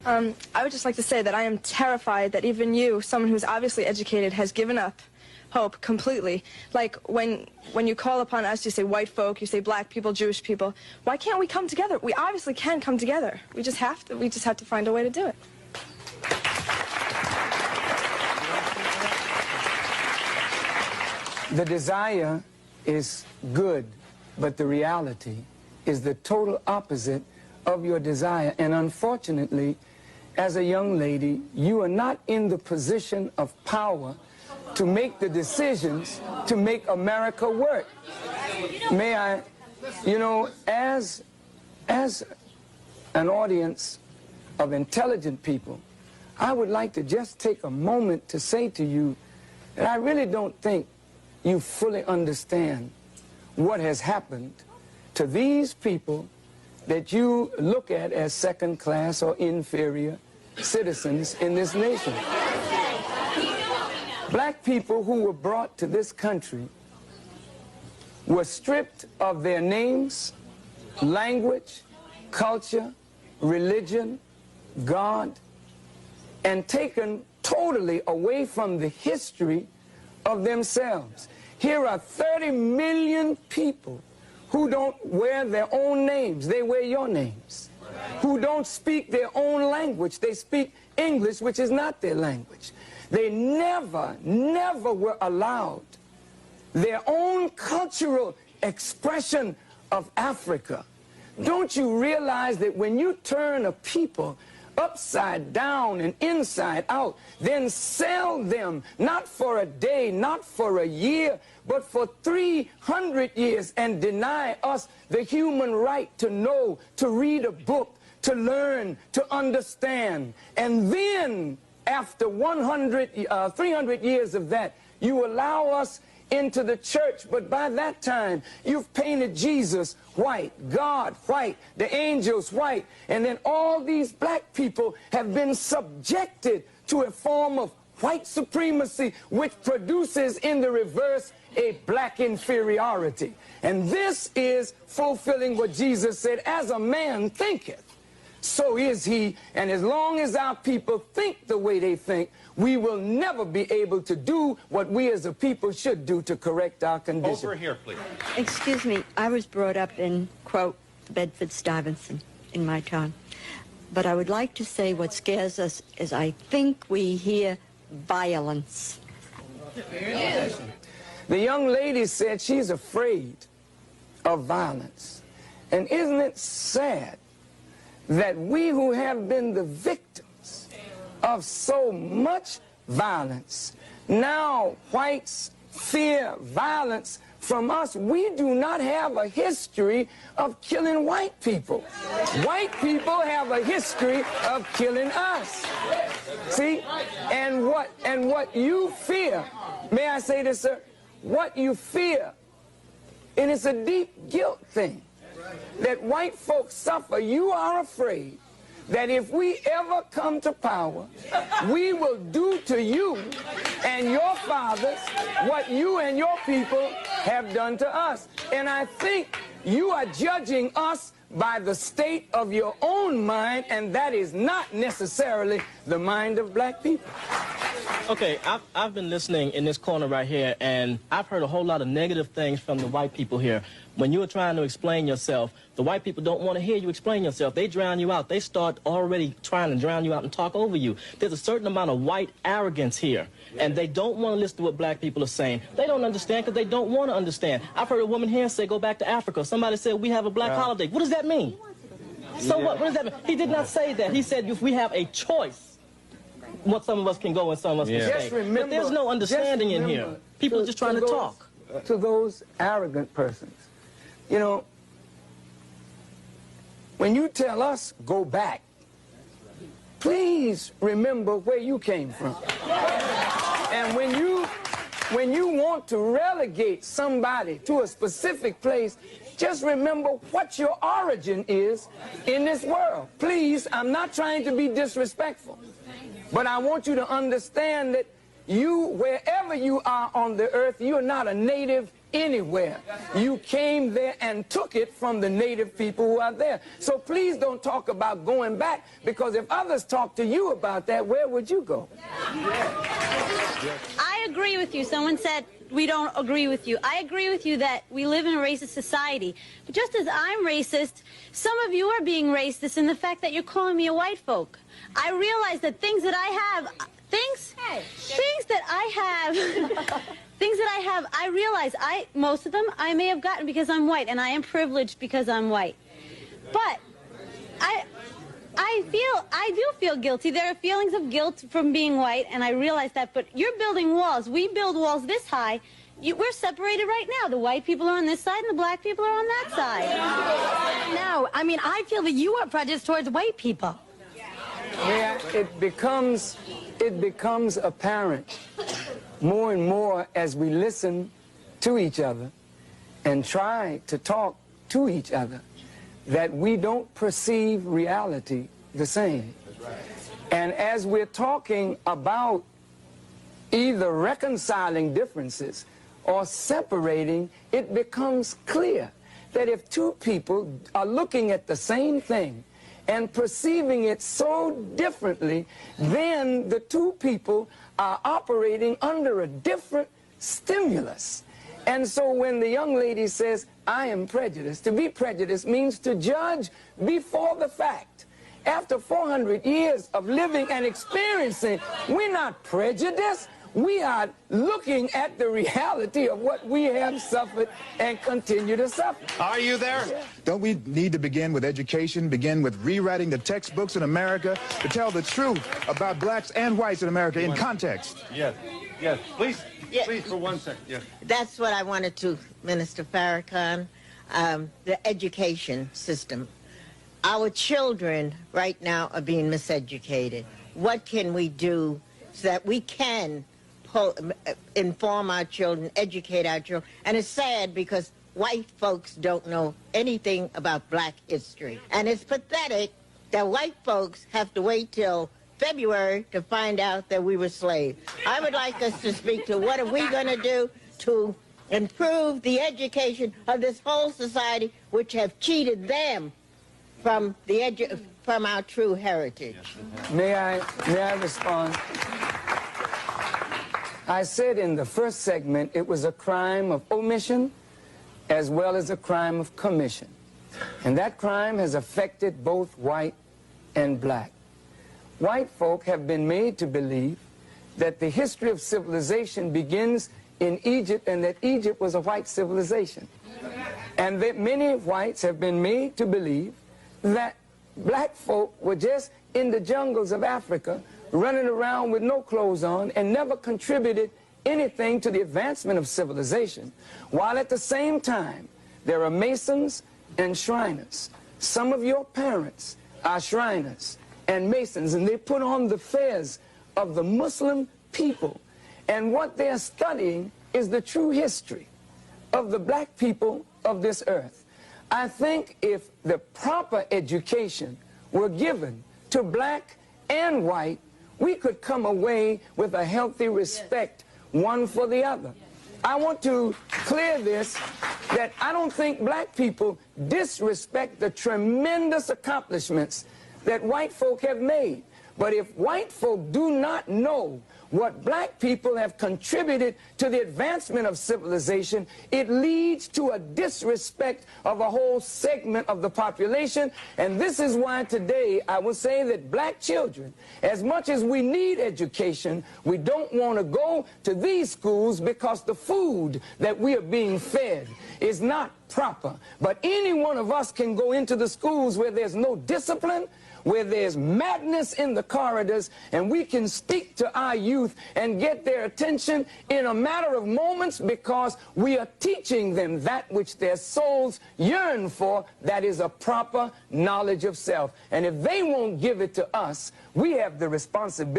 I would just like to say that I am terrified that even you, someone who's obviously educated, has given up hope completely. Like when you call upon us, you say white folk, you say black people, Jewish people. Why can't we come together? We obviously can come together. We just have to find a way to do it. The desire is good, but the reality is the total opposite of your desire. And unfortunately, as a young lady, you are not in the position of power to make the decisions to make America work. May I, as an audience of intelligent people, I would like to just take a moment to say to you that I really don't think you fully understand what has happened to these people that you look at as second-class or inferior citizens in this nation. Black people who were brought to this country were stripped of their names, language, culture, religion, God, and taken totally away from the history of themselves. Here are 30 million people who don't wear their own names, they wear your names. Who don't speak their own language, they speak English, which is not their language. They never were allowed their own cultural expression of Africa. Don't you realize that when you turn a people upside down and inside out, then sell them not for a day, not for a year, but for 300 years and deny us the human right to know, to read a book, to learn, to understand. And then after 300 years of that, you allow us into the church, but by that time, you've painted Jesus white, God white, the angels white, and then all these black people have been subjected to a form of white supremacy, which produces in the reverse a black inferiority. And this is fulfilling what Jesus said, as a man thinketh, so is he. And as long as our people think the way they think, we will never be able to do what we as a people should do to correct our condition. Over here, please. Excuse me, I was brought up in, quote, Bedford-Stuyvesant in my time. But I would like to say what scares us is I think we hear violence. The young lady said she's afraid of violence. And isn't it sad that we who have been the victims of so much violence, now whites fear violence from us? We do not have a history of killing white people. White people have a history of killing us. See? And what you fear, may I say this, sir? What you fear, and it's a deep guilt thing, that white folks suffer. You are afraid that if we ever come to power, we will do to you and your fathers what you and your people have done to us. And I think you are judging us by the state of your own mind, and that is not necessarily the mind of black people. Okay, I've been listening in this corner right here, and I've heard a whole lot of negative things from the white people here. When you are trying to explain yourself, the white people don't want to hear you explain yourself. They drown you out. They start already trying to drown you out and talk over you. There's a certain amount of white arrogance here, and they don't want to listen to what black people are saying. They don't understand because they don't want to understand. I've heard a woman here say, go back to Africa. Somebody said, we have a black holiday. What does that mean? So what does that mean? He did not say that. He said, if we have a choice, what some of us can go and some of us can stay. Remember, but there's no understanding in here. People are just trying to talk. To those arrogant persons, you know, when you tell us go back, please remember where you came from. And when you want to relegate somebody to a specific place, just remember what your origin is in this world. Please, I'm not trying to be disrespectful, but I want you to understand that you, wherever you are on the earth, you're not a native anywhere. You came there and took it from the native people who are there. So please don't talk about going back, because if others talk to you about that, where would you go? I agree with you. Someone said we don't agree with you. I agree with you that we live in a racist society. But just as I'm racist, some of you are being racist in the fact that you're calling me a white folk. I realize that things that I have, things that I have, I realize most of them I may have gotten because I'm white, and I am privileged because I'm white. But I do feel guilty. There are feelings of guilt from being white, and I realize that. But you're building walls. We build walls this high. We're separated right now. The white people are on this side, and the black people are on that side. No, I mean, I feel that you are prejudiced towards white people. Yeah, it becomes apparent more and more as we listen to each other and try to talk to each other that we don't perceive reality the same. And as we're talking about either reconciling differences or separating, it becomes clear that if two people are looking at the same thing and perceiving it so differently, then the two people are operating under a different stimulus. And so when the young lady says, I am prejudiced, to be prejudiced means to judge before the fact. After 400 years of living and experiencing, we're not prejudiced. We are looking at the reality of what we have suffered and continue to suffer. Are you there? Yeah. Don't we need to begin with education, begin with rewriting the textbooks in America to tell the truth about blacks and whites in America in context? Yes, yes. Please, please, for 1 second. Yes. That's what I wanted to, Minister Farrakhan, the education system. Our children right now are being miseducated. What can we do so that we can inform our children, educate our children? And it's sad because white folks don't know anything about black history. And it's pathetic that white folks have to wait till February to find out that we were slaves. I would like us to speak to what are we going to do to improve the education of this whole society, which have cheated them from our true heritage. May I respond? I said in the first segment it was a crime of omission as well as a crime of commission. And that crime has affected both white and black. White folk have been made to believe that the history of civilization begins in Egypt and that Egypt was a white civilization. And that many whites have been made to believe that black folk were just in the jungles of Africa running around with no clothes on and never contributed anything to the advancement of civilization, while at the same time there are Masons and Shriners. Some of your parents are Shriners and Masons, and they put on the fez of the Muslim people, and what they're studying is the true history of the black people of this earth. I think if the proper education were given to black and white, we could come away with a healthy respect one for the other. I want to clear this, that I don't think black people disrespect the tremendous accomplishments that white folk have made. But if white folk do not know what black people have contributed to the advancement of civilization, it leads to a disrespect of a whole segment of the population. And this is why today I will say that black children, as much as we need education, we don't want to go to these schools because the food that we are being fed is not proper. But any one of us can go into the schools where there's no discipline, where there's madness in the corridors, and we can speak to our youth and get their attention in a matter of moments, because we are teaching them that which their souls yearn for, that is a proper knowledge of self. And if they won't give it to us, we have the responsibility